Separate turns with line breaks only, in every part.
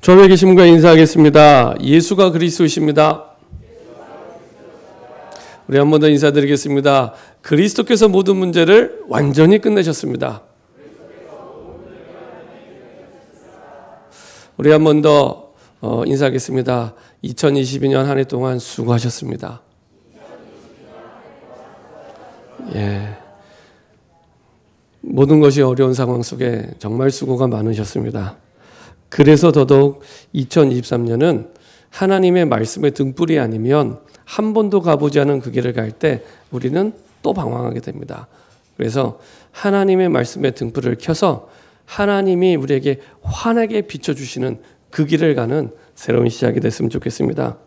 좌우에 계신 분과 인사하겠습니다. 예수가 그리스도이십니다. 우리 한 번 더 인사드리겠습니다. 그리스도께서 모든 문제를 완전히 끝내셨습니다. 우리 한 번 더 인사하겠습니다. 2022년 한 해 동안 수고하셨습니다. 모든 것이 어려운 상황 속에 정말 수고가 많으셨습니다. 그래서 더더욱 2023년은 하나님의 말씀의 등불이 아니면 한 번도 가보지 않은 그 길을 갈 때 우리는 또 방황하게 됩니다. 그래서 하나님의 말씀의 등불을 켜서 하나님이 우리에게 환하게 비춰주시는 그 길을 가는 새로운 시작이 됐으면 좋겠습니다.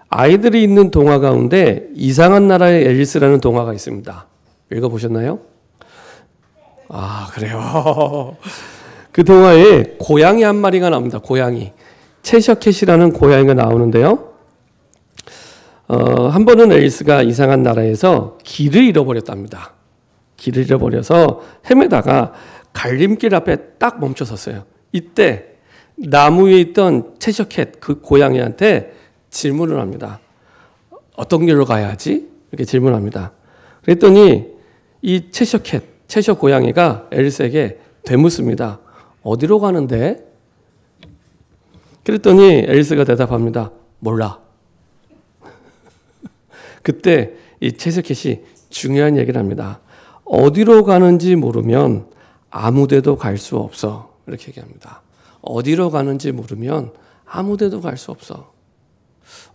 아이들이 있는 동화 가운데 이상한 나라의 앨리스라는 동화가 있습니다. 읽어보셨나요? 아, 그래요. 그 동화에 고양이 한 마리가 나옵니다. 고양이. 채셔캣이라는 고양이가 나오는데요. 한 번은 앨리스가 이상한 나라에서 길을 잃어버렸답니다. 길을 잃어버려서 헤매다가 갈림길 앞에 딱 멈춰섰어요. 이때 나무 위에 있던 채셔캣 그 고양이한테 질문을 합니다. 어떤 길로 가야 하지? 이렇게 질문합니다. 그랬더니 이 채셔 고양이가 앨리스에게 되묻습니다. 어디로 가는데? 그랬더니 앨리스가 대답합니다. 몰라. 그때 이 채셔캣이 중요한 얘기를 합니다. 어디로 가는지 모르면 아무 데도 갈 수 없어. 이렇게 얘기합니다. 어디로 가는지 모르면 아무 데도 갈 수 없어.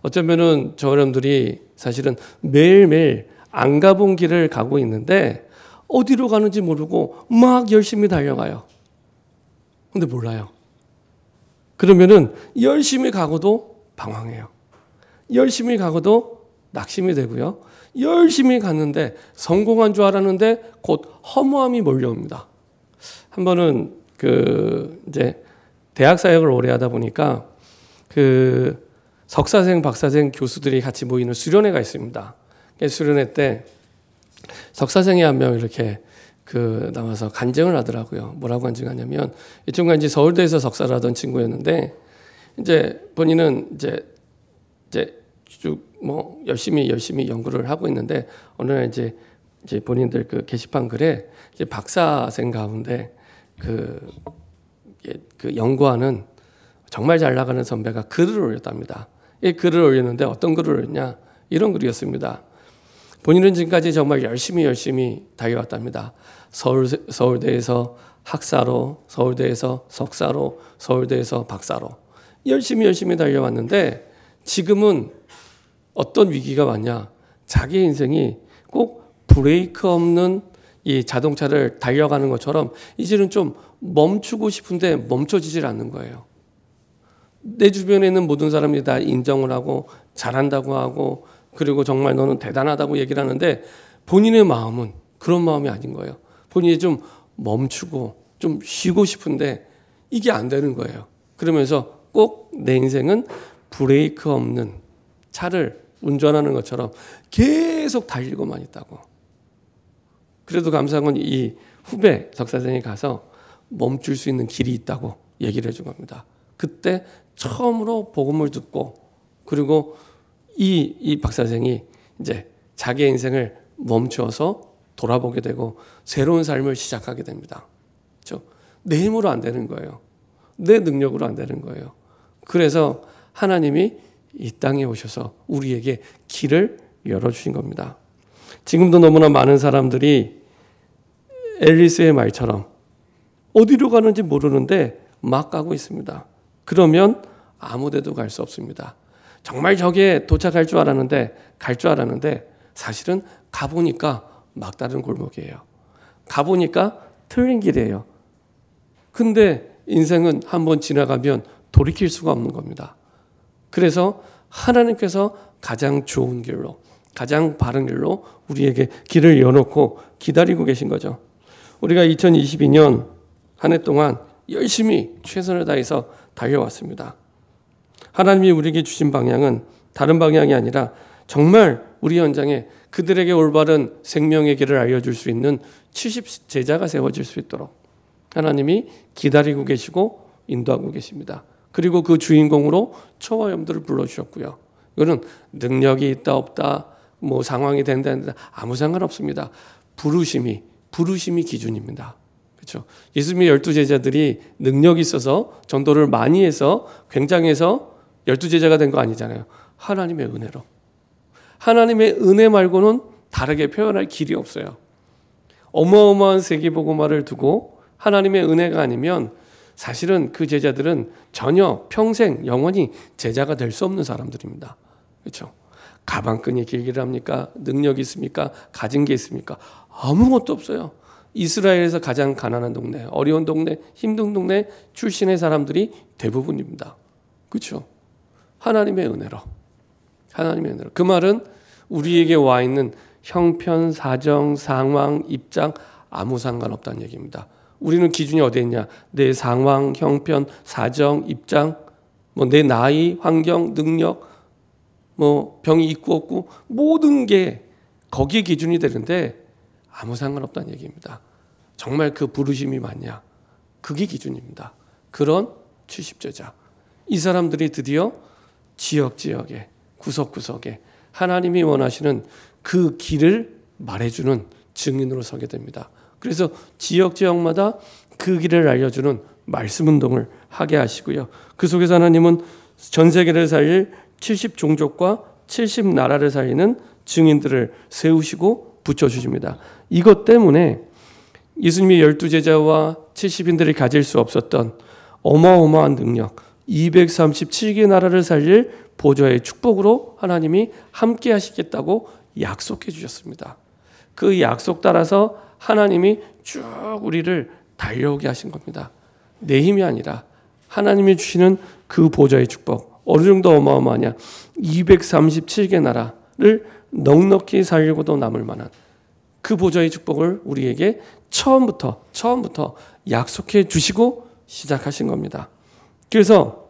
어쩌면은 저 여러분들이 사실은 매일매일 안 가본 길을 가고 있는데 어디로 가는지 모르고 막 열심히 달려가요. 근데 몰라요. 그러면은 열심히 가고도 방황해요. 열심히 가고도 낙심이 되고요. 열심히 갔는데 성공한 줄 알았는데 곧 허무함이 몰려옵니다. 한 번은 이제 대학 사역을 오래 하다 보니까 석사생, 박사생 교수들이 같이 모이는 수련회가 있습니다. 수련회 때 석사생이 한 명 이렇게 나와서 간증을 하더라고요. 뭐라고 간증하냐면 이 친구가 이제 서울대에서 석사를 하던 친구였는데 이제 본인은 이제 쭉 뭐 열심히 연구를 하고 있는데 어느 날 이제 본인들 그 게시판 글에 이제 박사생 가운데 그 연구하는 정말 잘 나가는 선배가 글을 올렸답니다. 이 글을 올렸는데 어떤 글을 올렸냐? 이런 글이었습니다. 본인은 지금까지 정말 열심히 달려왔답니다. 서울대에서 학사로, 서울대에서 석사로, 서울대에서 박사로 열심히 달려왔는데 지금은 어떤 위기가 왔냐? 자기 인생이 꼭 브레이크 없는 이 자동차를 달려가는 것처럼 이제는 좀 멈추고 싶은데 멈춰지질 않는 거예요. 내 주변에 있는 모든 사람들이 다 인정을 하고 잘한다고 하고 그리고 정말 너는 대단하다고 얘기를 하는데 본인의 마음은 그런 마음이 아닌 거예요. 본인이 좀 멈추고 좀 쉬고 싶은데 이게 안 되는 거예요. 그러면서 꼭 내 인생은 브레이크 없는 차를 운전하는 것처럼 계속 달리고만 있다고. 그래도 감사한 건 이 후배 석사생이 가서 멈출 수 있는 길이 있다고 얘기를 해준 겁니다. 그때 처음으로 복음을 듣고 그리고 이 박사생이 이제 자기의 인생을 멈춰서 돌아보게 되고 새로운 삶을 시작하게 됩니다. 그렇죠? 내 힘으로 안 되는 거예요. 내 능력으로 안 되는 거예요. 그래서 하나님이 이 땅에 오셔서 우리에게 길을 열어주신 겁니다. 지금도 너무나 많은 사람들이 앨리스의 말처럼 어디로 가는지 모르는데 막 가고 있습니다. 그러면 아무 데도 갈 수 없습니다. 정말 저기에 도착할 줄 알았는데 사실은 가보니까 막다른 골목이에요. 가보니까 틀린 길이에요. 근데 인생은 한번 지나가면 돌이킬 수가 없는 겁니다. 그래서 하나님께서 가장 좋은 길로, 가장 바른 길로 우리에게 길을 여놓고 기다리고 계신 거죠. 우리가 2022년 한 해 동안 열심히 최선을 다해서 달려왔습니다. 하나님이 우리에게 주신 방향은 다른 방향이 아니라 정말 우리 현장에 그들에게 올바른 생명의 길을 알려줄 수 있는 70 제자가 세워질 수 있도록 하나님이 기다리고 계시고 인도하고 계십니다. 그리고 그 주인공으로 저와 여러분들을 불러주셨고요. 이거는 능력이 있다 없다, 뭐 상황이 된다 안 된다 아무 상관없습니다. 부르심이 기준입니다. 그렇죠? 예수님의 12제자들이 능력이 있어서 전도를 많이 해서 굉장해서 12제자가 된 거 아니잖아요. 하나님의 은혜로. 하나님의 은혜 말고는 다르게 표현할 길이 없어요. 어마어마한 세계복음화를 두고 하나님의 은혜가 아니면 사실은 그 제자들은 전혀 평생 영원히 제자가 될 수 없는 사람들입니다. 그렇죠? 가방끈이 길기를 합니까? 능력이 있습니까? 가진 게 있습니까? 아무것도 없어요. 이스라엘에서 가장 가난한 동네, 어려운 동네, 힘든 동네 출신의 사람들이 대부분입니다. 그렇죠? 하나님의 은혜로. 그 말은 우리에게 와 있는 형편, 사정, 상황, 입장 아무 상관없다는 얘기입니다. 우리는 기준이 어디에 있냐? 내 상황, 형편, 사정, 입장, 뭐 내 나이, 환경, 능력, 뭐 병이 있고 없고 모든 게 거기에 기준이 되는데 아무 상관없다는 얘기입니다. 정말 그 부르심이 맞냐? 그게 기준입니다. 그런 70제자. 이 사람들이 드디어 지역지역에 구석구석에 하나님이 원하시는 그 길을 말해주는 증인으로 서게 됩니다. 그래서 지역지역마다 그 길을 알려주는 말씀 운동을 하게 하시고요. 그 속에서 하나님은 전 세계를 살릴 70종족과 70나라를 살리는 증인들을 세우시고 붙여주십니다. 이것 때문에 예수님이 12제자와 70인들이 가질 수 없었던 어마어마한 능력, 237개 나라를 살릴 보좌의 축복으로 하나님이 함께 하시겠다고 약속해 주셨습니다. 그 약속 따라서 하나님이 쭉 우리를 달려오게 하신 겁니다. 내 힘이 아니라 하나님이 주시는 그 보좌의 축복. 어느 정도 어마어마하냐? 237개 나라를 넉넉히 살리고도 남을 만한 그 보좌의 축복을 우리에게 처음부터 약속해 주시고 시작하신 겁니다. 그래서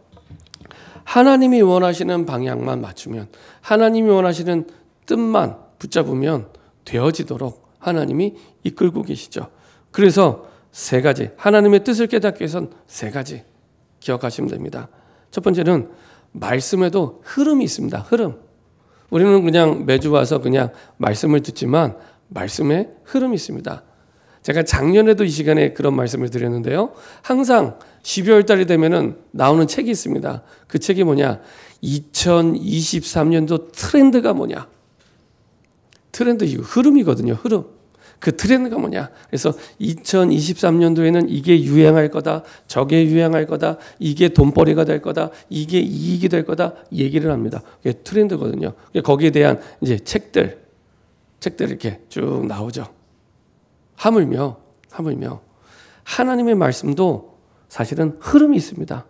하나님이 원하시는 방향만 맞추면, 하나님이 원하시는 뜻만 붙잡으면 되어지도록 하나님이 이끌고 계시죠. 그래서 세 가지, 하나님의 뜻을 깨닫기 위해선 세 가지 기억하시면 됩니다. 첫 번째는 말씀에도 흐름이 있습니다. 흐름. 우리는 그냥 매주 와서 그냥 말씀을 듣지만 말씀에 흐름이 있습니다. 제가 작년에도 이 시간에 그런 말씀을 드렸는데요. 항상 12월 달이 되면은 나오는 책이 있습니다. 그 책이 뭐냐? 2023년도 트렌드가 뭐냐? 트렌드, 이거 흐름이거든요. 흐름. 그 트렌드가 뭐냐? 그래서 2023년도에는 이게 유행할 거다. 저게 유행할 거다. 이게 돈벌이가 될 거다. 이게 이익이 될 거다. 얘기를 합니다. 그게 트렌드거든요. 거기에 대한 이제 책들 이렇게 쭉 나오죠. 하물며 하나님의 말씀도 사실은 흐름이 있습니다.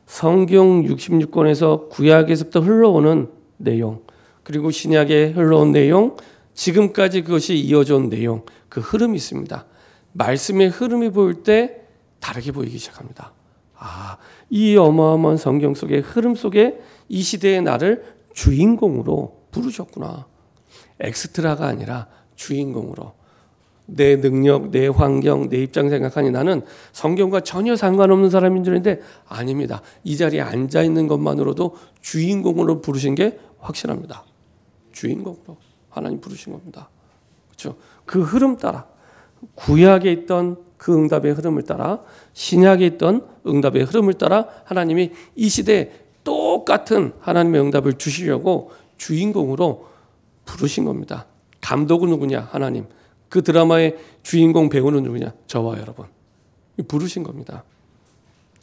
성경 66권에서 구약에서부터 흘러오는 내용, 그리고 신약에 흘러온 내용, 지금까지 그것이 이어져 온 내용, 그 흐름이 있습니다. 말씀의 흐름이 보일 때 다르게 보이기 시작합니다. 이 어마어마한 성경 속의 흐름 속에 이 시대의 나를 주인공으로 부르셨구나. 엑스트라가 아니라 주인공으로. 내 능력, 내 환경, 내 입장 생각하니 나는 성경과 전혀 상관없는 사람인 줄 알았는데 아닙니다. 이 자리에 앉아있는 것만으로도 주인공으로 부르신 게 확실합니다. 주인공으로 하나님 부르신 겁니다. 그렇죠? 그 흐름 따라, 구약에 있던 그 응답의 흐름을 따라, 신약에 있던 응답의 흐름을 따라 하나님이 이 시대에 똑같은 하나님의 응답을 주시려고 주인공으로 부르신 겁니다. 감독은 누구냐? 하나님. 그 드라마의 주인공 배우는 누구냐? 저와 여러분. 부르신 겁니다.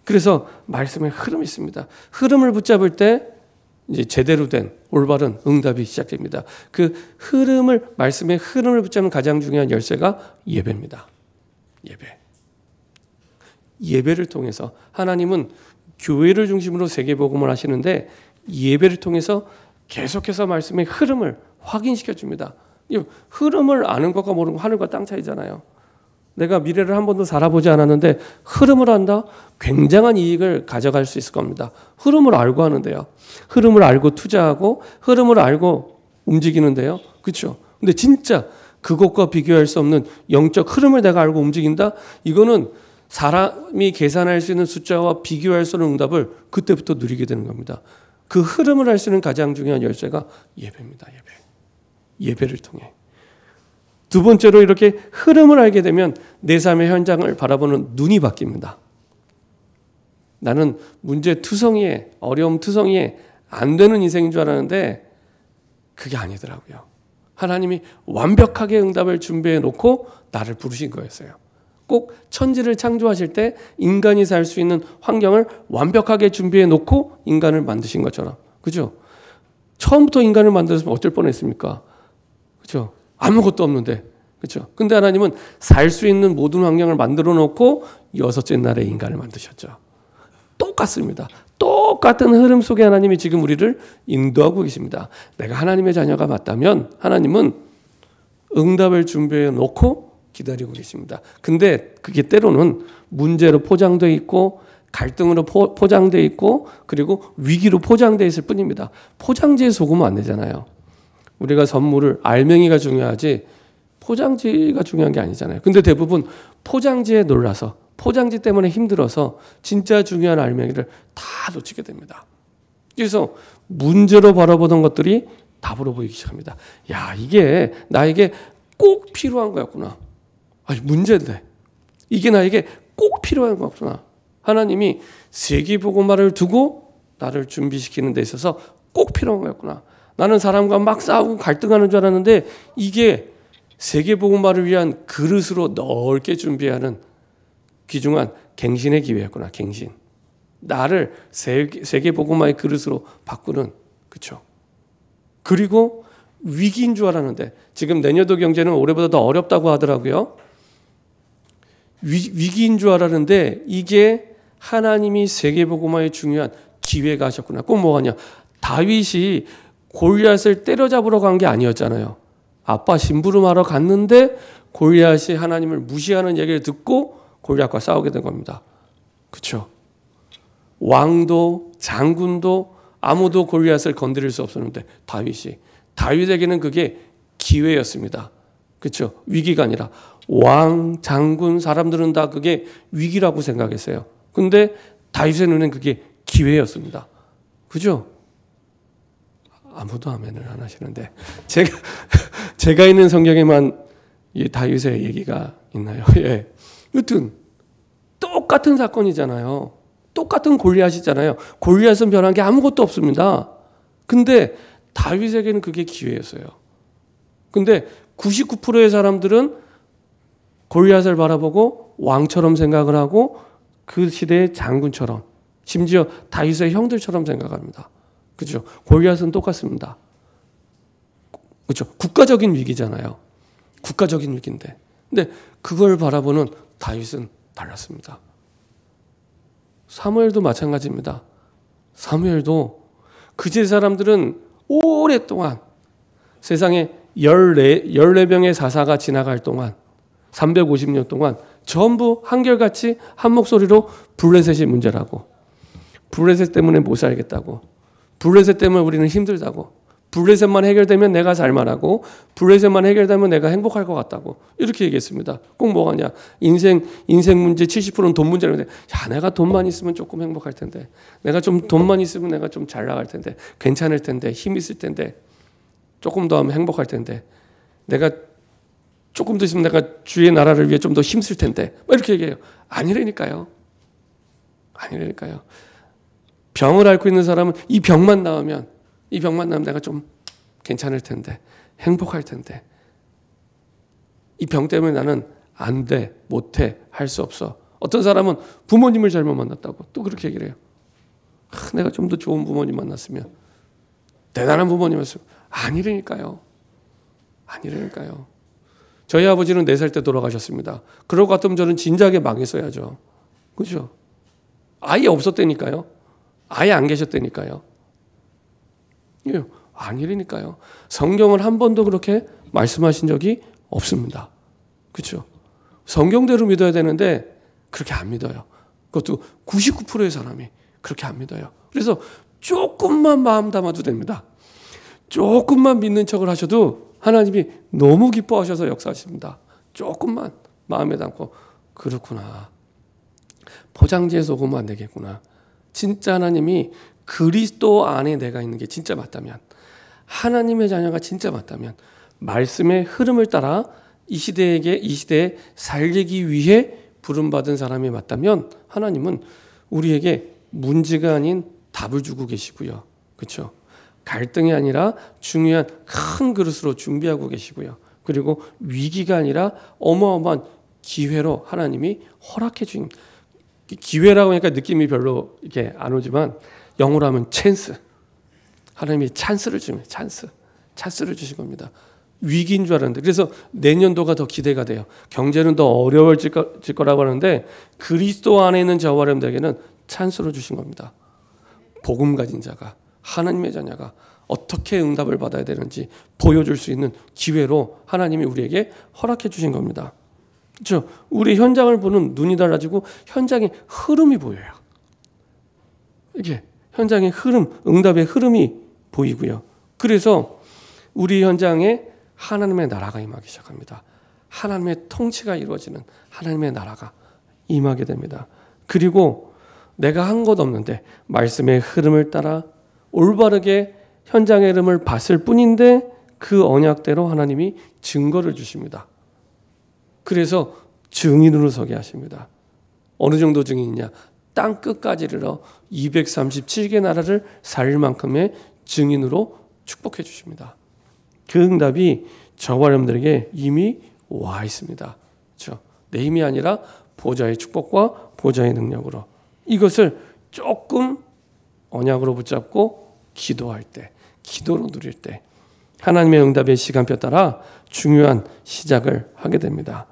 그래서 말씀에 흐름이 있습니다. 흐름을 붙잡을 때 이제 제대로 된 올바른 응답이 시작됩니다. 그 흐름을, 말씀의 흐름을 붙잡는 가장 중요한 열쇠가 예배입니다. 예배를 통해서 하나님은 교회를 중심으로 세계복음을 하시는데 예배를 통해서 계속해서 말씀의 흐름을 확인시켜 줍니다. 흐름을 아는 것과 모르는 거 하늘과 땅 차이잖아요. 내가 미래를 한 번도 살아보지 않았는데 흐름을 안다? 굉장한 이익을 가져갈 수 있을 겁니다. 흐름을 알고 하는데요. 흐름을 알고 투자하고 흐름을 알고 움직이는데요. 그렇죠? 근데 진짜 그것과 비교할 수 없는 영적 흐름을 내가 알고 움직인다? 이거는 사람이 계산할 수 있는 숫자와 비교할 수 없는 응답을 그때부터 누리게 되는 겁니다. 그 흐름을 알 수 있는 가장 중요한 열쇠가 예배입니다. 예배를 통해. 두 번째로 이렇게 흐름을 알게 되면 내 삶의 현장을 바라보는 눈이 바뀝니다. 나는 문제투성이에, 어려움투성이에 안 되는 인생인 줄 알았는데 그게 아니더라고요. 하나님이 완벽하게 응답을 준비해 놓고 나를 부르신 거였어요. 꼭 천지를 창조하실 때 인간이 살 수 있는 환경을 완벽하게 준비해 놓고 인간을 만드신 것처럼. 그죠? 처음부터 인간을 만들었으면 어쩔 뻔했습니까? 그죠? 아무것도 없는데. 그죠? 근데 하나님은 살 수 있는 모든 환경을 만들어 놓고 여섯째 날에 인간을 만드셨죠. 똑같습니다. 똑같은 흐름 속에 하나님이 지금 우리를 인도하고 계십니다. 내가 하나님의 자녀가 맞다면 하나님은 응답을 준비해 놓고 기다리고 계십니다. 근데 그게 때로는 문제로 포장되어 있고 갈등으로 포장되어 있고 그리고 위기로 포장되어 있을 뿐입니다. 포장지에 속으면 안 되잖아요. 우리가 선물을 알맹이가 중요하지 포장지가 중요한 게 아니잖아요. 근데 대부분 포장지에 놀라서 포장지 때문에 힘들어서 진짜 중요한 알맹이를 다 놓치게 됩니다. 그래서 문제로 바라보던 것들이 답으로 보이기 시작합니다. 야, 이게 나에게 꼭 필요한 거였구나. 아니, 문제인데 이게 나에게 꼭 필요한 거구나. 하나님이 세계복음화를 두고 나를 준비시키는 데 있어서 꼭 필요한 거였구나. 나는 사람과 막 싸우고 갈등하는 줄 알았는데 이게 세계복음화를 위한 그릇으로 넓게 준비하는 귀중한 갱신의 기회였구나. 갱신. 나를 세계복음화의 그릇으로 바꾸는. 그렇죠. 그리고 위기인 줄 알았는데 지금 내년도 경제는 올해보다 더 어렵다고 하더라고요. 위기인 줄 알았는데 이게 하나님이 세계복음화에 중요한 기회가 하셨구나. 꼭 뭐가냐. 다윗이 골리앗을 때려잡으러 간 게 아니었잖아요. 아빠 심부름하러 갔는데 골리앗이 하나님을 무시하는 얘기를 듣고 골리앗과 싸우게 된 겁니다. 그렇죠? 왕도 장군도 아무도 골리앗을 건드릴 수 없었는데 다윗에게는 그게 기회였습니다. 그렇죠? 위기가 아니라 왕, 장군, 사람들은 다 그게 위기라고 생각했어요. 근데 다윗의 눈엔 그게 기회였습니다. 그죠? 아무도 아멘을 안 하시는데 제가 있는 성경에만 이 다윗의 얘기가 있나요? 예. 여튼 똑같은 사건이잖아요. 똑같은 골리앗이잖아요. 골리앗은 변한 게 아무것도 없습니다. 근데 다윗에게는 그게 기회였어요. 근데 99%의 사람들은 골리앗을 바라보고 왕처럼 생각을 하고 그 시대의 장군처럼 심지어 다윗의 형들처럼 생각합니다. 그렇죠? 골리앗은 똑같습니다. 그렇죠? 국가적인 위기잖아요. 국가적인 위기인데. 근데 그걸 바라보는 다윗은 달랐습니다. 사무엘도 마찬가지입니다. 사무엘도 그제 사람들은 오랫동안 세상에 14명의 사사가 지나갈 동안 350년 동안 전부 한결같이 한 목소리로 블레셋이 문제라고, 블레셋 때문에 못 살겠다고, 블레셋 때문에 우리는 힘들다고, 블레셋만 해결되면 내가 살만하고 블레셋만 해결되면 내가 행복할 것 같다고 이렇게 얘기했습니다. 꼭 뭐가냐, 인생 문제 70%는 돈 문제라는데, 야, 내가 돈만 있으면 조금 행복할 텐데, 내가 좀 돈만 있으면 내가 좀 잘 나갈 텐데, 괜찮을 텐데, 힘 있을 텐데, 조금 더 하면 행복할 텐데, 내가 조금 더 있으면 내가 주의 나라를 위해 좀 더 힘쓸 텐데, 뭐 이렇게 얘기해요. 아니라니까요. 병을 앓고 있는 사람은 이 병만 나오면 내가 좀 괜찮을 텐데, 행복할 텐데, 이 병 때문에 나는 안 돼, 못 해, 할 수 없어. 어떤 사람은 부모님을 잘못 만났다고 또 그렇게 얘기를 해요. 내가 좀 더 좋은 부모님 만났으면, 대단한 부모님이었으면. 아니라니까요. 저희 아버지는 4살 때 돌아가셨습니다. 그럴 것 같으면 저는 진작에 망했어야죠. 그죠? 아예 없었다니까요. 아예 안 계셨다니까요. 예, 아니라니까요. 성경을 한 번도 그렇게 말씀하신 적이 없습니다. 그렇죠? 성경대로 믿어야 되는데 그렇게 안 믿어요. 그것도 99%의 사람이 그렇게 안 믿어요. 그래서 조금만 마음 담아도 됩니다. 조금만 믿는 척을 하셔도 하나님이 너무 기뻐하셔서 역사하십니다. 조금만 마음에 담고, 그렇구나. 포장지에서 오면 안 되겠구나. 진짜 하나님이 그리스도 안에 내가 있는 게 진짜 맞다면, 하나님의 자녀가 진짜 맞다면, 말씀의 흐름을 따라 이 시대에 살리기 위해 부름받은 사람이 맞다면 하나님은 우리에게 문제가 아닌 답을 주고 계시고요. 그렇죠? 갈등이 아니라 중요한 큰 그릇으로 준비하고 계시고요. 그리고 위기가 아니라 어마어마한 기회로 하나님이 허락해 주신, 기회라고 하니까 느낌이 별로 이렇게 안 오지만 영어로 하면 찬스. 하나님이 찬스를 주면 찬스를 주신 겁니다. 위기인 줄 알았는데, 그래서 내년도가 더 기대가 돼요. 경제는 더 어려워질 거라고 하는데 그리스도 안에 있는 저와 여러분들에게는 찬스로 주신 겁니다. 복음 가진 자가, 하나님의 자녀가 어떻게 응답을 받아야 되는지 보여줄 수 있는 기회로 하나님이 우리에게 허락해 주신 겁니다. 그렇죠? 우리 현장을 보는 눈이 달라지고 현장의 흐름이 보여요. 이게 현장의 흐름, 응답의 흐름이 보이고요. 그래서 우리 현장에 하나님의 나라가 임하기 시작합니다. 하나님의 통치가 이루어지는 하나님의 나라가 임하게 됩니다. 그리고 내가 한 것 없는데 말씀의 흐름을 따라 올바르게 현장의 흐름을 봤을 뿐인데 그 언약대로 하나님이 증거를 주십니다. 그래서 증인으로 서게 하십니다. 어느 정도 증인이냐? 땅 끝까지 이르러 237개 나라를 살릴 만큼의 증인으로 축복해 주십니다. 그 응답이 저와 여러분들에게 이미 와 있습니다. 그렇죠? 내 힘이 아니라 보좌의 축복과 보좌의 능력으로, 이것을 조금 언약으로 붙잡고 기도할 때, 기도로 누릴 때 하나님의 응답의 시간표 따라 중요한 시작을 하게 됩니다.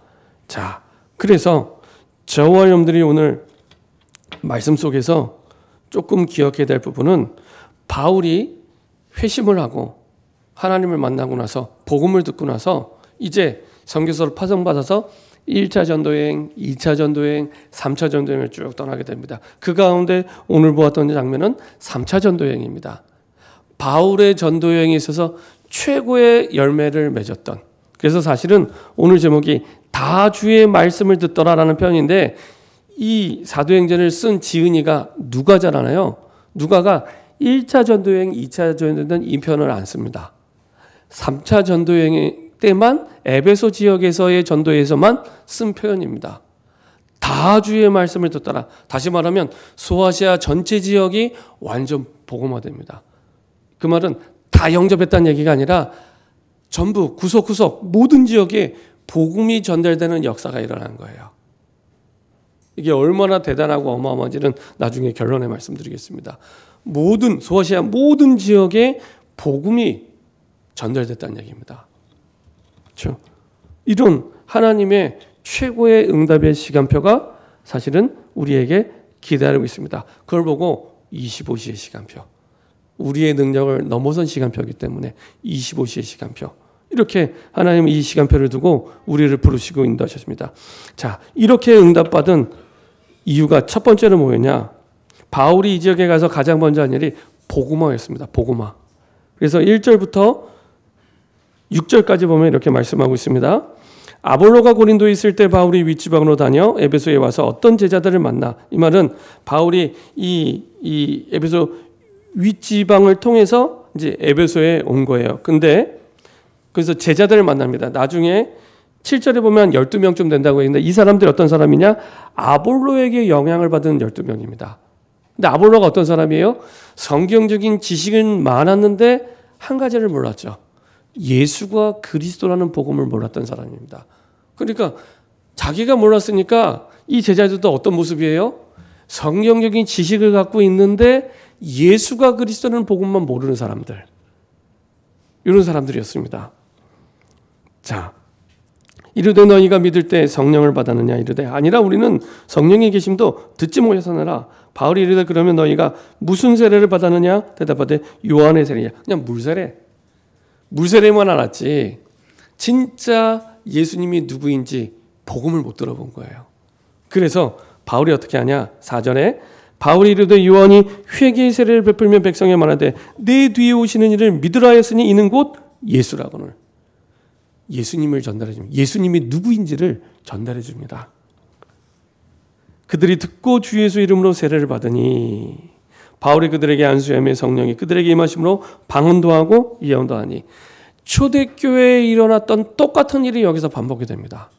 자, 그래서 저와 여러분들이 오늘 말씀 속에서 조금 기억해야 될 부분은, 바울이 회심을 하고 하나님을 만나고 나서 복음을 듣고 나서 이제 선교사로 파송받아서 1차 전도여행, 2차 전도여행, 3차 전도여행을 쭉 떠나게 됩니다. 그 가운데 오늘 보았던 장면은 3차 전도여행입니다. 바울의 전도여행에 있어서 최고의 열매를 맺었던, 그래서 사실은 오늘 제목이 다 주의 말씀을 듣더라라는 표현인데, 이 사도행전을 쓴 지은이가 누가잖아요. 누가가 1차 전도여행, 2차 전도여행 이 표현을 안 씁니다. 3차 전도여행 때만 에베소 지역에서의 전도에서만 쓴 표현입니다. 다 주의 말씀을 듣더라. 다시 말하면 소아시아 전체 지역이 완전 복음화됩니다. 그 말은 다 영접했다는 얘기가 아니라 전부 구석구석 모든 지역에 복음이 전달되는 역사가 일어나는 거예요. 이게 얼마나 대단하고 어마어마한지는 나중에 결론에 말씀드리겠습니다. 모든 소아시아 모든 지역에 복음이 전달됐다는 얘기입니다. 그렇죠? 이런 하나님의 최고의 응답의 시간표가 사실은 우리에게 기다리고 있습니다. 그걸 보고 25시의 시간표, 우리의 능력을 넘어선 시간표이기 때문에 25시의 시간표, 이렇게 하나님은 이 시간표를 두고 우리를 부르시고 인도하셨습니다. 자, 이렇게 응답받은 이유가 첫 번째는 뭐였냐? 바울이 이 지역에 가서 가장 먼저 한 일이 복음화였습니다. 복음화. 그래서 1절부터 6절까지 보면 이렇게 말씀하고 있습니다. 아볼로가 고린도에 있을 때 바울이 윗지방으로 다녀 에베소에 와서 어떤 제자들을 만나. 이 말은 바울이 이 에베소 윗지방을 통해서 이제 에베소에 온 거예요. 근데 그래서 제자들을 만납니다. 나중에 7절에 보면 12명쯤 된다고 했는데, 이 사람들이 어떤 사람이냐? 아볼로에게 영향을 받은 12명입니다. 근데 아볼로가 어떤 사람이에요? 성경적인 지식은 많았는데 한 가지를 몰랐죠. 예수가 그리스도라는 복음을 몰랐던 사람입니다. 그러니까 자기가 몰랐으니까 이 제자들도 어떤 모습이에요? 성경적인 지식을 갖고 있는데 예수가 그리스도라는 복음만 모르는 사람들, 이런 사람들이었습니다. 자, 이르되 너희가 믿을 때 성령을 받았느냐? 이르되 아니라 우리는 성령의 계심도 듣지 못하느라. 바울이 이르되 그러면 너희가 무슨 세례를 받았느냐? 대답하되 요한의 세례냐. 그냥 물세례만 알았지 진짜 예수님이 누구인지 복음을 못 들어본 거예요. 그래서 바울이 어떻게 하냐? 4절에 바울이 이르되 요한이 회개의 세례를 베풀며 백성에 말하되 내 뒤에 오시는 이를 믿으라 하였으니 이는 곧 예수라고는, 예수님을 전달해 줍니다. 예수님이 누구인지를 전달해 줍니다. 그들이 듣고 주 예수 이름으로 세례를 받으니 바울이 그들에게 안수하며 성령이 그들에게 임하심으로 방언도 하고 예언도 하니 초대교회에 일어났던 똑같은 일이 여기서 반복이 됩니다.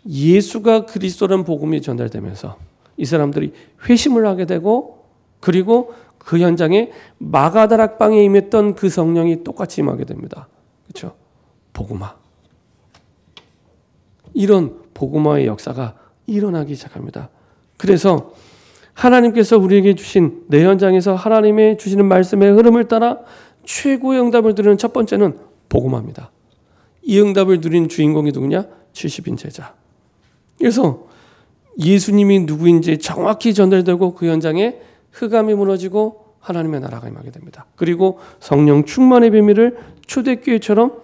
예수가 그리스도라는 복음이 전달되면서 이 사람들이 회심을 하게 되고 그리고 그 현장에 마가다락방에 임했던 그 성령이 똑같이 임하게 됩니다. 그렇죠? 복음화. 이런 복음화의 역사가 일어나기 시작합니다. 그래서 하나님께서 우리에게 주신 내 현장에서 하나님의 주시는 말씀의 흐름을 따라 최고의 응답을 드리는 첫 번째는 복음화입니다. 이 응답을 누린 주인공이 누구냐? 70인 제자. 그래서 예수님이 누구인지 정확히 전달되고 그 현장에 흑암이 무너지고 하나님의 나라가 임하게 됩니다. 그리고 성령 충만의 비밀을 초대교회처럼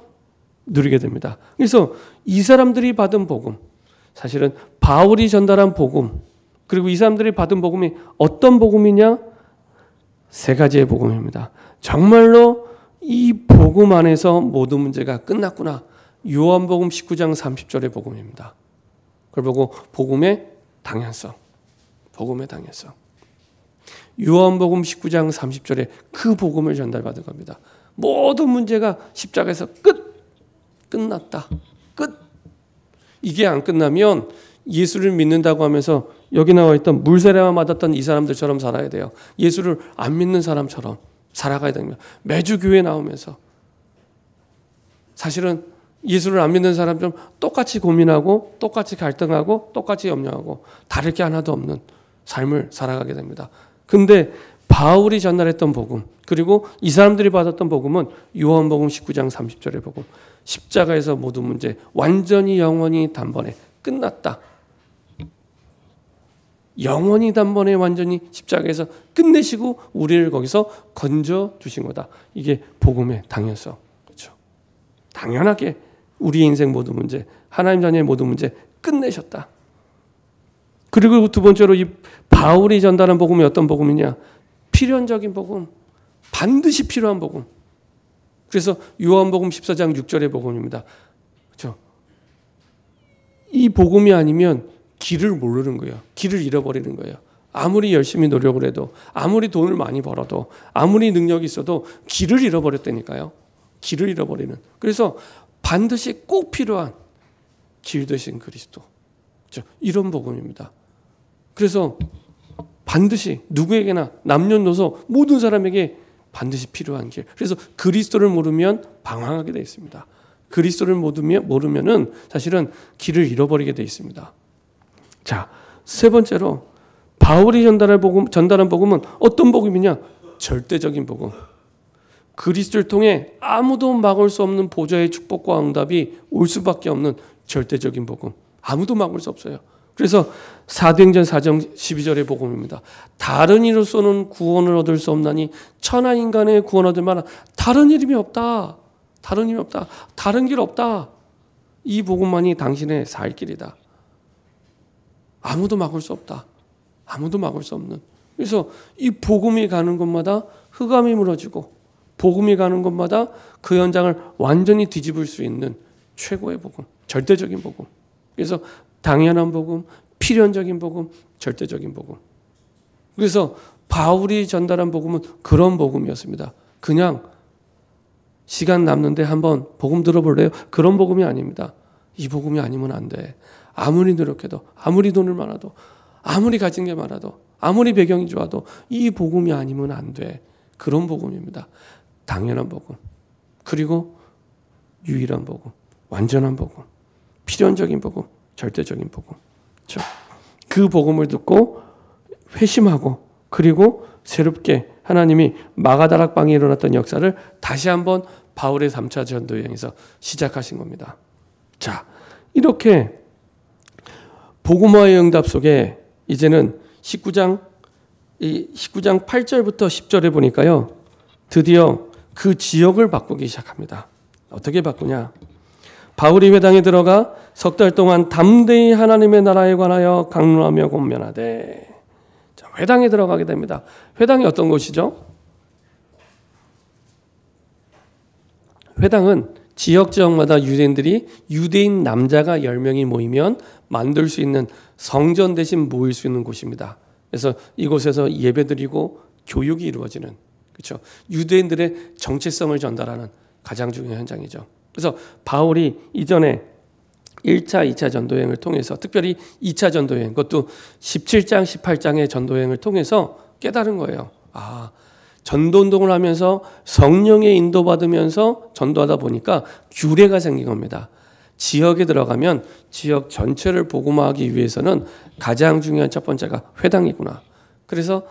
누리게 됩니다. 그래서 이 사람들이 받은 복음, 사실은 바울이 전달한 복음, 그리고 이 사람들이 받은 복음이 어떤 복음이냐? 세 가지의 복음입니다. 정말로 이 복음 안에서 모든 문제가 끝났구나. 요한복음 19장 30절의 복음입니다. 그걸 보고 복음의 당연성, 복음의 당연성. 요한복음 19장 30절에 그 복음을 전달받은 겁니다. 모든 문제가 십자가에서 끝났다. 끝. 이게 안 끝나면 예수를 믿는다고 하면서 여기 나와 있던 물세례만 맞았던 이 사람들처럼 살아야 돼요. 예수를 안 믿는 사람처럼 살아가야 됩니다. 매주 교회 나오면서 사실은 예수를 안 믿는 사람처럼 똑같이 고민하고 똑같이 갈등하고 똑같이 염려하고 다를 게 하나도 없는 삶을 살아가게 됩니다. 근데 바울이 전달했던 복음 그리고 이 사람들이 받았던 복음은 요한복음 19장 30절의 복음. 십자가에서 모든 문제 완전히 영원히 단번에 끝났다. 영원히 단번에 완전히 십자가에서 끝내시고 우리를 거기서 건져 주신 거다. 이게 복음의 당연성. 그렇죠? 당연하게 우리 인생 모든 문제, 하나님 자녀의 모든 문제 끝내셨다. 그리고 두 번째로 이 바울이 전달한 복음이 어떤 복음이냐? 필연적인 복음, 반드시 필요한 복음. 그래서 요한복음 14장 6절의 복음입니다. 그렇죠? 이 복음이 아니면 길을 모르는 거예요. 길을 잃어버리는 거예요. 아무리 열심히 노력을 해도 아무리 돈을 많이 벌어도 아무리 능력이 있어도 길을 잃어버렸다니까요. 길을 잃어버리는. 그래서 반드시 꼭 필요한 길 되신 그리스도. 그렇죠? 이런 복음입니다. 그래서 반드시 누구에게나 남녀노소 모든 사람에게 반드시 필요한 길. 그래서 그리스도를 모르면 방황하게 되어 있습니다. 그리스도를 모르면은 사실은 길을 잃어버리게 되어 있습니다. 자, 세 번째로 바울이 전달한 복음은 어떤 복음이냐? 절대적인 복음. 그리스도를 통해 아무도 막을 수 없는 보좌의 축복과 응답이 올 수밖에 없는 절대적인 복음. 아무도 막을 수 없어요. 그래서 사도행전 4장 12절의 복음입니다. 다른 이로서는 구원을 얻을 수 없나니 천하 인간의 구원 얻을 만한 다른 이름이 없다. 다른 이름이 없다. 다른 길 없다. 이 복음만이 당신의 살 길이다. 아무도 막을 수 없다. 아무도 막을 수 없는. 그래서 이 복음이 가는 곳마다 흑암이 무너지고 복음이 가는 곳마다 그 현장을 완전히 뒤집을 수 있는 최고의 복음, 절대적인 복음. 그래서 당연한 복음, 필연적인 복음, 절대적인 복음. 그래서 바울이 전달한 복음은 그런 복음이었습니다. 그냥 시간 남는데 한번 복음 들어볼래요? 그런 복음이 아닙니다. 이 복음이 아니면 안 돼. 아무리 노력해도, 아무리 돈을 많아도, 아무리 가진 게 많아도, 아무리 배경이 좋아도 이 복음이 아니면 안 돼. 그런 복음입니다. 당연한 복음. 그리고 유일한 복음. 완전한 복음. 필연적인 복음. 절대적인 복음. 그렇죠? 그 복음을 듣고 회심하고 그리고 새롭게 하나님이 마가다락방에 일어났던 역사를 다시 한번 바울의 3차 전도 여행에서 시작하신 겁니다. 자, 이렇게 복음화의 응답 속에 이제는 19장 8절부터 10절에 보니까요. 드디어 그 지역을 바꾸기 시작합니다. 어떻게 바꾸냐? 바울이 회당에 들어가 석 달 동안 담대히 하나님의 나라에 관하여 강론하며 권면하되. 자, 회당에 들어가게 됩니다. 회당이 어떤 곳이죠? 회당은 지역마다 유대인들이 유대인 남자가 10명이 모이면 만들 수 있는 성전 대신 모일 수 있는 곳입니다. 그래서 이곳에서 예배드리고 교육이 이루어지는, 그렇죠? 유대인들의 정체성을 전달하는 가장 중요한 현장이죠. 그래서 바울이 이전에 1차, 2차 전도여행을 통해서, 특별히 2차 전도여행, 그것도 17장, 18장의 전도여행을 통해서 깨달은 거예요. 전도운동을 하면서 성령의 인도받으면서 전도하다 보니까 규례가 생긴 겁니다. 지역에 들어가면 지역 전체를 복음화하기 위해서는 가장 중요한 첫 번째가 회당이구나. 그래서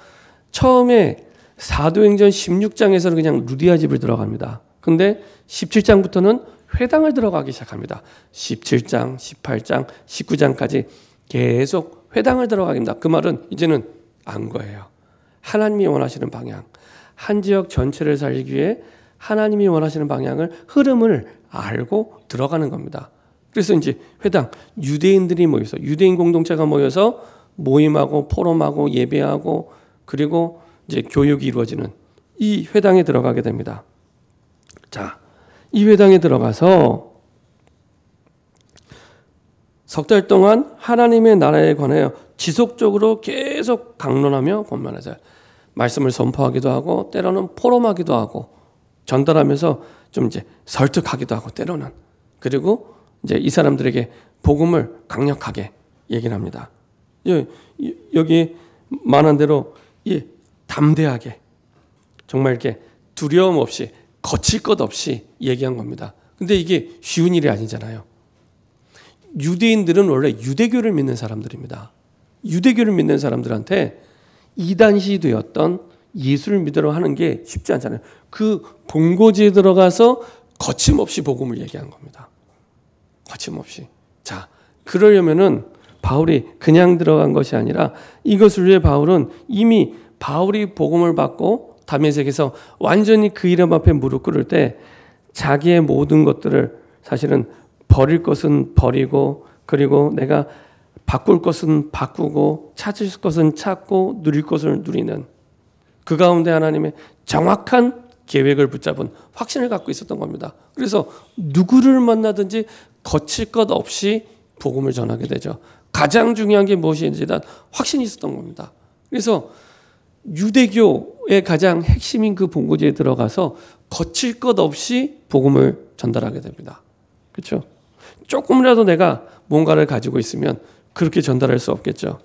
처음에 사도행전 16장에서는 그냥 루디아 집을 들어갑니다. 근데 17장부터는 회당을 들어가기 시작합니다. 17장, 18장, 19장까지 계속 회당을 들어가기입니다. 그 말은 이제는 안 거예요. 하나님이 원하시는 방향, 한 지역 전체를 살리기 위해 하나님이 원하시는 방향을, 흐름을 알고 들어가는 겁니다. 그래서 이제 회당, 유대인들이 모여서, 유대인 공동체가 모여서 모임하고 포럼하고 예배하고 그리고 이제 교육이 이루어지는 이 회당에 들어가게 됩니다. 자, 이 회당에 들어가서 석 달 동안 하나님의 나라에 관하여 지속적으로 계속 강론하며 본문에서 말씀을 선포하기도 하고, 때로는 포럼하기도 하고, 전달하면서 좀 이제 설득하기도 하고, 때로는, 그리고 이제 이 사람들에게 복음을 강력하게 얘기를 합니다. 여기 말한 대로 담대하게, 정말 이렇게 두려움 없이, 거칠 것 없이 얘기한 겁니다. 근데 이게 쉬운 일이 아니잖아요. 유대인들은 원래 유대교를 믿는 사람들입니다. 유대교를 믿는 사람들한테 이단시 되었던 예수를 믿으러 하는 게 쉽지 않잖아요. 그 본고지에 들어가서 거침없이 복음을 얘기한 겁니다. 거침없이. 자, 그러려면은 바울이 그냥 들어간 것이 아니라, 이것을 위해 바울은 이미 바울이 복음을 받고 다메섹에서 완전히 그 이름 앞에 무릎 꿇을 때 자기의 모든 것들을 사실은 버릴 것은 버리고, 그리고 내가 바꿀 것은 바꾸고, 찾을 것은 찾고, 누릴 것을 누리는, 그 가운데 하나님의 정확한 계획을 붙잡은 확신을 갖고 있었던 겁니다. 그래서 누구를 만나든지 거칠 것 없이 복음을 전하게 되죠. 가장 중요한 게 무엇인지에 대한 확신이 있었던 겁니다. 그래서 유대교의 가장 핵심인 그 본고지에 들어가서 거칠 것 없이 복음을 전달하게 됩니다. 그렇죠? 조금이라도 내가 뭔가를 가지고 있으면 그렇게 전달할 수 없겠죠.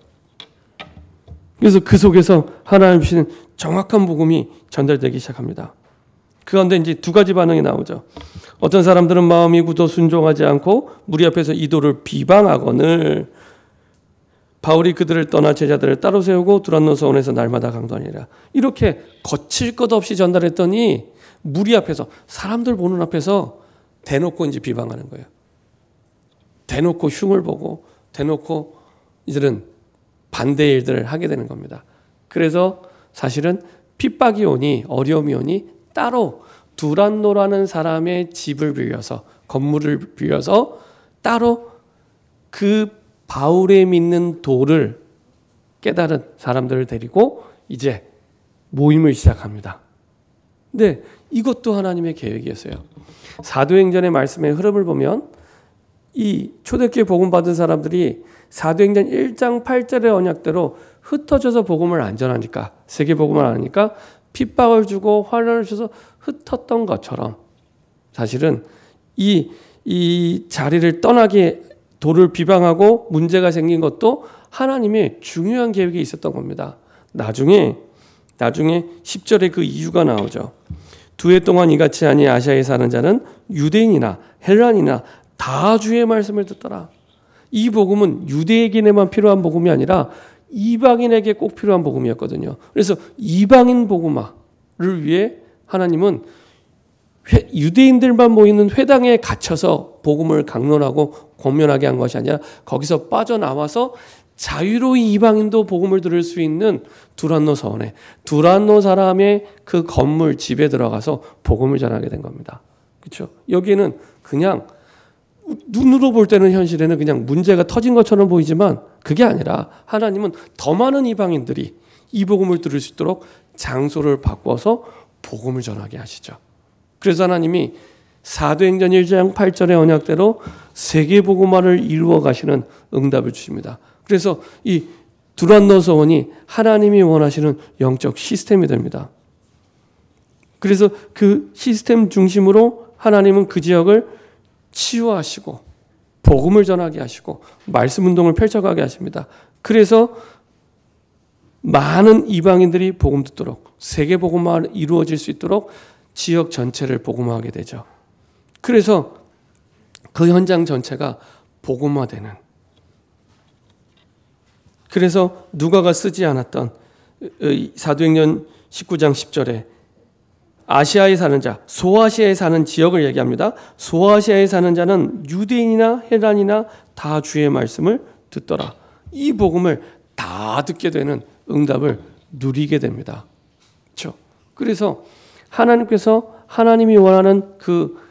그래서 그 속에서 하나님 주시는 정확한 복음이 전달되기 시작합니다. 그 가운데 이제 두 가지 반응이 나오죠. 어떤 사람들은 마음이 굳어 순종하지 않고 무리 앞에서 이도를 비방하거늘 바울이 그들을 떠나 제자들을 따로 세우고 두란노 서원에서 날마다 강도하니라. 이렇게 거칠 것 없이 전달했더니 무리 앞에서, 사람들 보는 앞에서 대놓고 이제 비방하는 거예요. 대놓고 흉을 보고 대놓고 이들은 반대의 일들을 하게 되는 겁니다. 그래서 사실은 핍박이 오니, 어려움이 오니 따로 두란노라는 사람의 집을 빌려서, 건물을 빌려서 따로 그 바울의 믿는 도를 깨달은 사람들을 데리고 이제 모임을 시작합니다. 근데 이것도 하나님의 계획이었어요. 사도행전의 말씀의 흐름을 보면 이 초대교회 복음 받은 사람들이 사도행전 1장 8절의 언약대로 흩어져서 복음을 안 전하니까, 세계 복음을 안 하니까 핍박을 주고 환난을 줘서 흩었던 것처럼, 사실은 이 자리를 떠나게 도를 비방하고 문제가 생긴 것도 하나님의 중요한 계획이 있었던 겁니다. 나중에 10절에 그 이유가 나오죠. 2해 동안 이같이 하니 아시아에 사는 자는 유대인이나 헬란이나 다 주의 말씀을 듣더라. 이 복음은 유대인에게만 필요한 복음이 아니라 이방인에게 꼭 필요한 복음이었거든요. 그래서 이방인 복음화를 위해 하나님은 유대인들만 모이는 회당에 갇혀서 복음을 강론하고 권면하게 한 것이 아니라 거기서 빠져나와서 자유로이 이방인도 복음을 들을 수 있는 두란노 서원에, 두란노 사람의 그 건물 집에 들어가서 복음을 전하게 된 겁니다. 그렇죠? 여기에는 그냥 눈으로 볼 때는 현실에는 그냥 문제가 터진 것처럼 보이지만 그게 아니라 하나님은 더 많은 이방인들이 이 복음을 들을 수 있도록 장소를 바꿔서 복음을 전하게 하시죠. 그래서 하나님이 사도행전 1장 8절의 언약대로 세계복음화를 이루어 가시는 응답을 주십니다. 그래서 이 두란노 서원이 하나님이 원하시는 영적 시스템이 됩니다. 그래서 그 시스템 중심으로 하나님은 그 지역을 치유하시고 복음을 전하게 하시고 말씀 운동을 펼쳐가게 하십니다. 그래서 많은 이방인들이 복음 듣도록 세계 복음화가 이루어질 수 있도록 지역 전체를 복음화하게 되죠. 그래서 그 현장 전체가 복음화되는, 그래서 누가가 쓰지 않았던 사도행전 19장 10절에 아시아에 사는 자, 소아시아에 사는 지역을 얘기합니다. 소아시아에 사는 자는 유대인이나 헬란이나 다 주의 말씀을 듣더라. 이 복음을 다 듣게 되는 응답을 누리게 됩니다. 그렇죠? 그래서 하나님께서 하나님이 원하는 그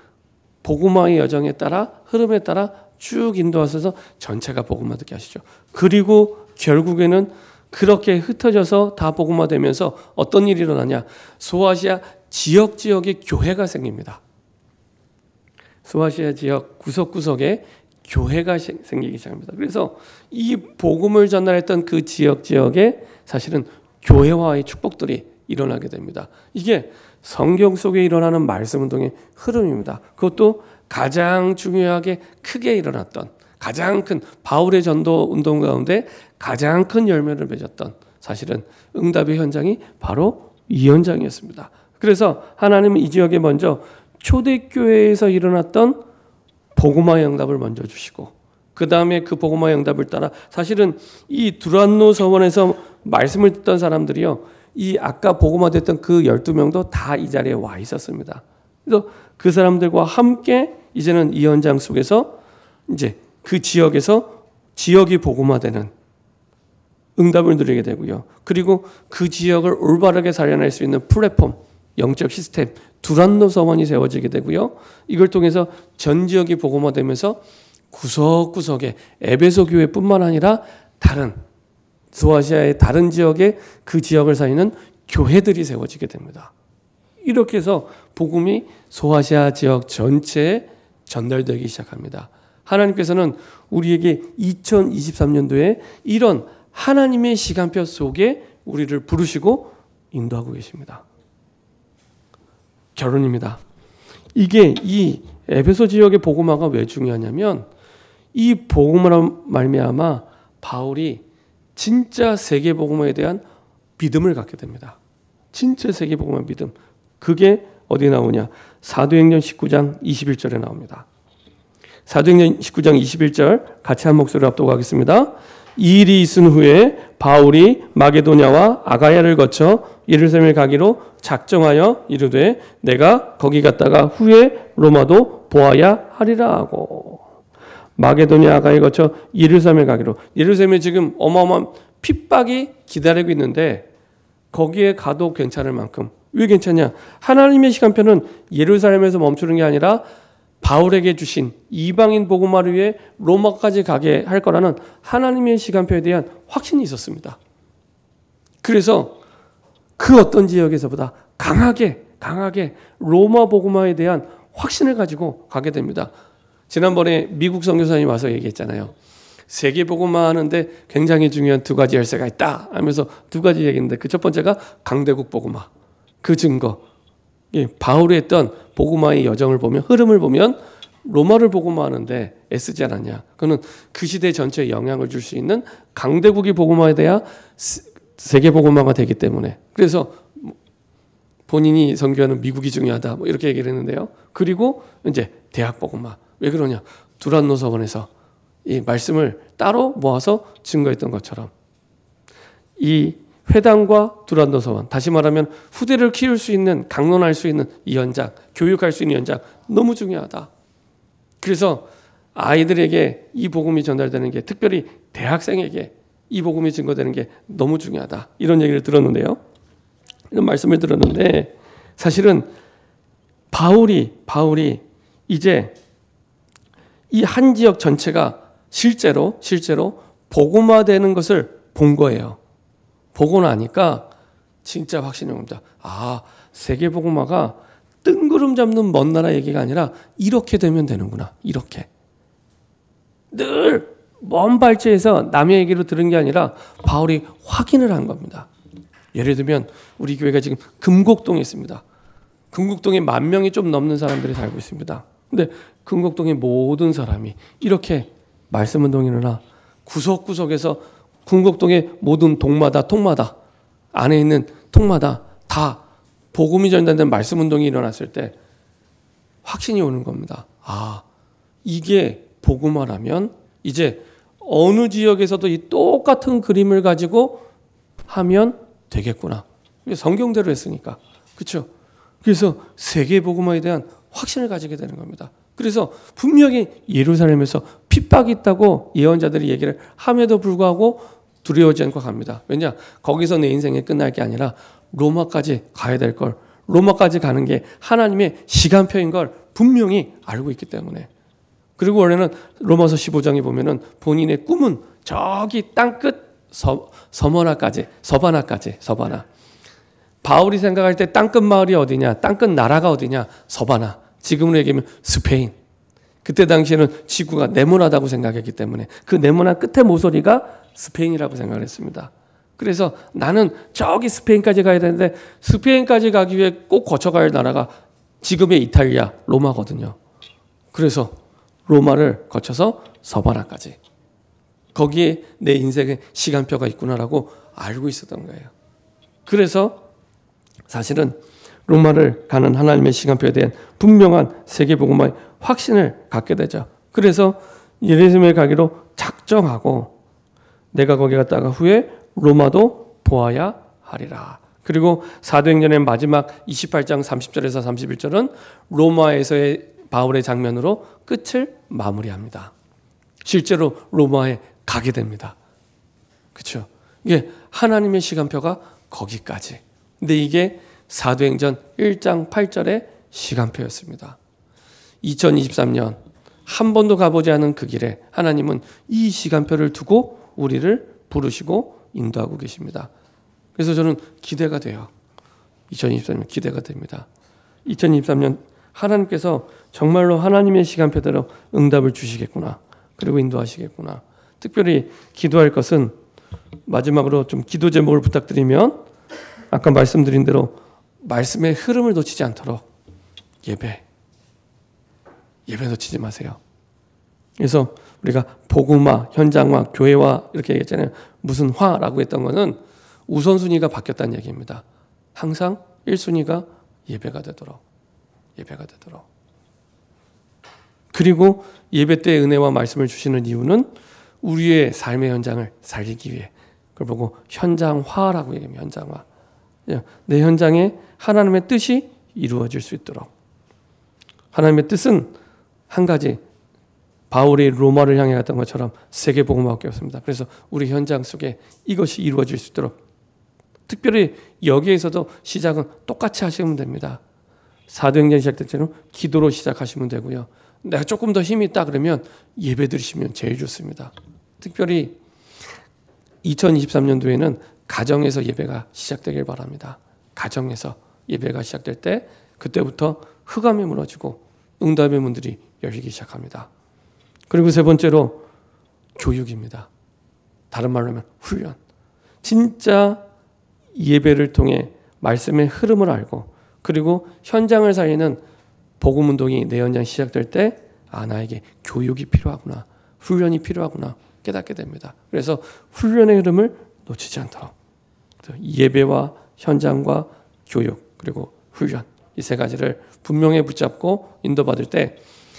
복음화의 여정에 따라, 흐름에 따라 쭉 인도하셔서 전체가 복음화 듣게 하시죠. 그리고 결국에는 그렇게 흩어져서 다 복음화되면서 어떤 일이 일어나냐? 소아시아 지역의 교회가 생깁니다. 소아시아 지역 구석구석에 교회가 생기기 시작합니다. 그래서 이 복음을 전달했던 그 지역에 사실은 교회화의 축복들이 일어나게 됩니다. 이게 성경 속에 일어나는 말씀 운동의 흐름입니다. 그것도 가장 중요하게 크게 일어났던, 가장 큰 바울의 전도 운동 가운데 가장 큰 열매를 맺었던 사실은 응답의 현장이 바로 이 현장이었습니다. 그래서 하나님은 이 지역에 먼저 초대교회에서 일어났던 복음화의 응답을 먼저 주시고, 그 다음에 그 복음화의 응답을 따라 사실은 이 두란노 서원에서 말씀을 듣던 사람들이요, 이 아까 복음화됐던 그 12명도 다 이 자리에 와 있었습니다. 그래서 그 사람들과 함께 이제는 이 현장 속에서 이제 그 지역에서 지역이 복음화되는 응답을 누리게 되고요. 그리고 그 지역을 올바르게 살려낼 수 있는 플랫폼, 영적 시스템, 두란노 서원이 세워지게 되고요. 이걸 통해서 전 지역이 복음화되면서 구석구석에 에베소 교회뿐만 아니라 다른 소아시아의 다른 지역에 그 지역을 살리는 교회들이 세워지게 됩니다. 이렇게 해서 복음이 소아시아 지역 전체에 전달되기 시작합니다. 하나님께서는 우리에게 2023년도에 이런 하나님의 시간표 속에 우리를 부르시고 인도하고 계십니다. 결론입니다. 이게 이 에베소 지역의 복음화가 왜 중요하냐면 이 복음으로 말미암아 바울이 진짜 세계 복음화에 대한 믿음을 갖게 됩니다. 진짜 세계 복음화 믿음. 그게 어디 나오냐? 사도행전 19장 21절에 나옵니다. 사도행전 19장 21절 같이 한 목소리로 합독하겠습니다. 이 일이 있은 후에 바울이 마게도냐와 아가야를 거쳐 예루살렘에 가기로 작정하여 이르되 내가 거기 갔다가 후에 로마도 보아야 하리라 하고, 마게도냐 아가야를 거쳐 예루살렘에 가기로, 예루살렘에 지금 어마어마한 핍박이 기다리고 있는데 거기에 가도 괜찮을 만큼, 왜 괜찮냐? 하나님의 시간표는 예루살렘에서 멈추는 게 아니라 바울에게 주신 이방인 복음화를 위해 로마까지 가게 할 거라는 하나님의 시간표에 대한 확신이 있었습니다. 그래서 그 어떤 지역에서보다 강하게 로마 복음화에 대한 확신을 가지고 가게 됩니다. 지난번에 미국 선교사님이 와서 얘기했잖아요. 세계 복음화 하는데 굉장히 중요한 두 가지 열쇠가 있다 하면서 두 가지 얘기했는데 그 첫 번째가 강대국 복음화. 그 증거. 바울이 했던 복음화의 여정을 보면, 흐름을 보면 로마를 복음화하는데 애쓰지 않았냐. 그거는 그 시대 전체에 영향을 줄 수 있는 강대국이 복음화에 대한 세계 복음화가 되기 때문에. 그래서 본인이 선교하는 미국이 중요하다 뭐 이렇게 얘기를 했는데요. 그리고 이제 대학 복음화. 왜 그러냐? 두란노 서원에서 이 말씀을 따로 모아서 증거했던 것처럼 이 회당과 두란노 서원, 다시 말하면 후대를 키울 수 있는, 강론할 수 있는 이 현장, 교육할 수 있는 현장 너무 중요하다. 그래서 아이들에게 이 복음이 전달되는 게, 특별히 대학생에게 이 복음이 증거되는 게 너무 중요하다. 이런 얘기를 들었는데요. 이런 말씀을 들었는데 사실은 바울이 이제 이 한 지역 전체가 실제로 복음화되는 것을 본 거예요. 보고 나니까 진짜 확신이 옵니다. 아, 세계 복음화가 뜬구름 잡는 먼 나라 얘기가 아니라 이렇게 되면 되는구나. 이렇게. 늘 먼 발치에서 남의 얘기로 들은 게 아니라 바울이 확인을 한 겁니다. 예를 들면 우리 교회가 지금 금곡동에 있습니다. 금곡동에 10,000명이 좀 넘는 사람들이 살고 있습니다. 근데 금곡동의 모든 사람이 이렇게 말씀은 동이나 구석구석에서 금곡동의 모든 동마다 통마다 안에 있는 통마다 다 복음이 전달된 말씀 운동이 일어났을 때 확신이 오는 겁니다. 아, 이게 복음화라면 이제 어느 지역에서도 이 똑같은 그림을 가지고 하면 되겠구나. 성경대로 했으니까. 그렇죠? 그래서 세계 복음화에 대한 확신을 가지게 되는 겁니다. 그래서 분명히 예루살렘에서 핍박이 있다고 예언자들이 얘기를 함에도 불구하고 두려워하지 않고 갑니다. 왜냐? 거기서 내 인생이 끝날 게 아니라 로마까지 가야 될 걸, 로마까지 가는 게 하나님의 시간표인 걸 분명히 알고 있기 때문에. 그리고 원래는 로마서 15장에 보면은 본인의 꿈은 저기 땅끝 서바나까지. 바울이 생각할 때 땅끝 마을이 어디냐, 땅끝 나라가 어디냐, 서바나. 지금으로 얘기하면 스페인. 그때 당시에는 지구가 네모나다고 생각했기 때문에 그 네모난 끝에 모서리가 스페인이라고 생각을 했습니다. 그래서 나는 저기 스페인까지 가야 되는데 스페인까지 가기 위해 꼭 거쳐가야 할 나라가 지금의 이탈리아, 로마거든요. 그래서 로마를 거쳐서 서바나까지. 거기에 내 인생의 시간표가 있구나라고 알고 있었던 거예요. 그래서 사실은 로마를 가는 하나님의 시간표에 대한 분명한 세계복음화의 확신을 갖게 되죠. 그래서 예루살렘에 가기로 작정하고 내가 거기 갔다가 후에 로마도 보아야 하리라. 그리고 사도행전의 마지막 28장 30절에서 31절은 로마에서의 바울의 장면으로 끝을 마무리합니다. 실제로 로마에 가게 됩니다. 그렇죠? 이게 하나님의 시간표가 거기까지. 근데 이게 사도행전 1장 8절의 시간표였습니다. 2023년 한 번도 가보지 않은 그 길에 하나님은 이 시간표를 두고 우리를 부르시고 인도하고 계십니다. 그래서 저는 기대가 돼요. 2023년 기대가 됩니다. 2023년 하나님께서 정말로 하나님의 시간표대로 응답을 주시겠구나. 그리고 인도하시겠구나. 특별히 기도할 것은 마지막으로 좀 기도 제목을 부탁드리면 아까 말씀드린 대로 말씀의 흐름을 놓치지 않도록 예배 놓치지 마세요. 그래서 우리가 복음화, 현장화, 교회화 이렇게 얘기했잖아요. 무슨 화라고 했던 거는 우선순위가 바뀌었다는 얘기입니다. 항상 1순위가 예배가 되도록. 그리고 예배 때 은혜와 말씀을 주시는 이유는 우리의 삶의 현장을 살리기 위해. 그걸 보고 현장화라고 얘기합니다. 현장화. 내 현장에 하나님의 뜻이 이루어질 수 있도록. 하나님의 뜻은 한 가지, 바울이 로마를 향해 갔던 것처럼 세계복음화밖에 없습니다. 그래서 우리 현장 속에 이것이 이루어질 수 있도록 특별히 여기에서도 시작은 똑같이 하시면 됩니다. 사도행전 시작될 때는 기도로 시작하시면 되고요. 내가 조금 더 힘이 있다 그러면 예배 드리시면 제일 좋습니다. 특별히 2023년도에는 가정에서 예배가 시작되길 바랍니다. 가정에서 예배가 시작될 때 그때부터 흑암이 무너지고 응답의 문들이 열리기 시작합니다. 그리고 세 번째로 교육입니다. 다른 말로 하면 훈련. 진짜 예배를 통해 말씀의 흐름을 알고 그리고 현장을 살리는 복음운동이 내 현장 시작될 때 나에게 교육이 필요하구나. 훈련이 필요하구나. 깨닫게 됩니다. 그래서 훈련의 흐름을 놓치지 않도록 예배와 현장과 교육 그리고 훈련 이 세 가지를 분명히 붙잡고 인도받을 때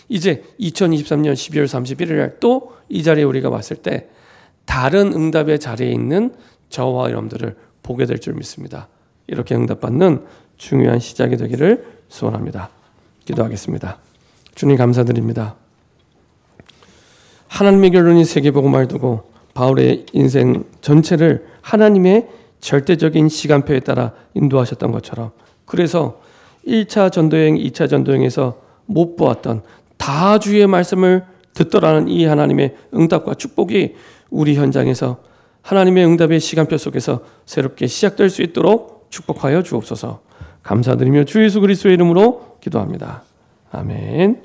이제 2023년 12월 31일 날 또 이 자리에 우리가 왔을 때 다른 응답의 자리에 있는 저와 여러분들을 보게 될 줄 믿습니다. 이렇게 응답받는 중요한 시작이 되기를 소원합니다. 기도하겠습니다. 주님 감사드립니다. 하나님의 결론이 세계복음화를 두고 바울의 인생 전체를 하나님의 절대적인 시간표에 따라 인도하셨던 것처럼 그래서 1차 전도여행, 2차 전도여행에서 못 보았던 다 주의 말씀을 듣더라는 이 하나님의 응답과 축복이 우리 현장에서 하나님의 응답의 시간표 속에서 새롭게 시작될 수 있도록 축복하여 주옵소서. 감사드리며 주 예수 그리스도의 이름으로 기도합니다. 아멘.